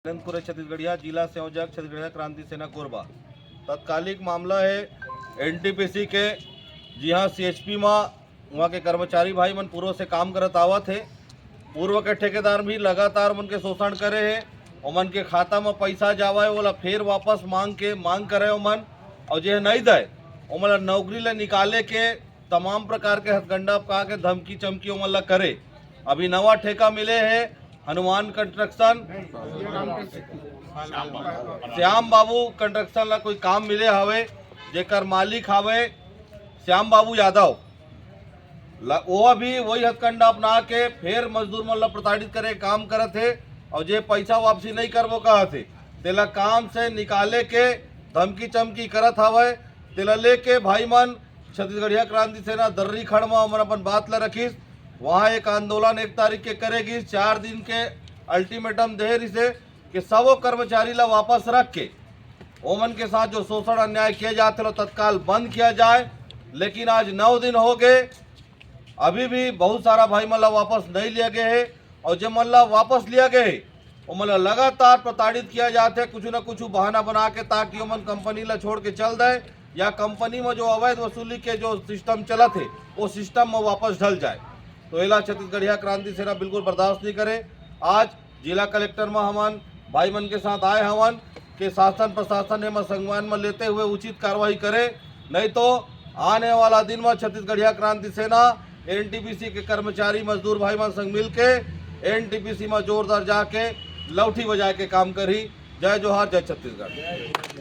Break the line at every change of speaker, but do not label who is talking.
छत्तीसगढ़िया जिला संयोजक छत्तीसगढ़िया क्रांति सेना कोरबा। तत्कालिक मामला है एनटीपीसी के, जी हाँ, सीएचपी में वहाँ के कर्मचारी भाई मन पूर्व से काम करत आवत है। पूर्व के ठेकेदार भी लगातार मन के शोषण करे है। ओमन के खाता में पैसा जावा है बोला फिर वापस मांग करे ओमन, और जो नहीं दे ओमन नौकरी ले निकाले के तमाम प्रकार के हथगंडा पका के धमकी चमकी ओमन ला करे। अभी नवा ठेका मिले है हनुमान कंस्ट्रक्शन, श्याम बाबू कंस्ट्रक्शन ला कोई काम मिले हवे, जेकर मालिक हवे श्याम बाबू यादव। वो भी वही हथकंडा अपना के फिर मजदूर मन ला प्रताड़ित करे काम करत है, और जे पैसा वापसी नहीं करबो कहत है तेला काम से निकाले के धमकी चमकी करत हवे। तेला लेके भाई मन छत्तीसगढ़िया क्रांति सेना दर्री खड़ में हमन अपन बात ला रखीस। वहाँ एक आंदोलन 1 तारीख के करेगी। 4 दिन के अल्टीमेटम दे रही से कि सबो कर्मचारी ला वापस रख के ओमन के साथ जो शोषण अन्याय किया जाते लो तत्काल बंद किया जाए। लेकिन आज 9 दिन हो गए, अभी भी बहुत सारा भाई मल्ला वापस नहीं लिया गए है, और जो मल्ला वापस लिया गए वो मल्ला लगातार प्रताड़ित किया जाते कुछ न कुछ बहाना बना के, ताकि ओमन कंपनी ला छोड़ के चल दे या कंपनी में जो अवैध वसूली के जो सिस्टम चला थे वो सिस्टम में वापस ढल जाए। तो एला छत्तीसगढ़िया क्रांति सेना बिल्कुल बर्दाश्त नहीं करे। आज जिला कलेक्टर में हमन भाई मन के साथ आए हवन कि शासन प्रशासन एवं संज्ञान में लेते हुए उचित कार्रवाई करे, नहीं तो आने वाला दिन में छत्तीसगढ़िया क्रांति सेना एनटीपीसी के कर्मचारी मजदूर भाई मन संग मिल के एनटीपीसी में जोरदार जाके लौठी बजा के काम करी। जय जोहार, जय छत्तीसगढ़।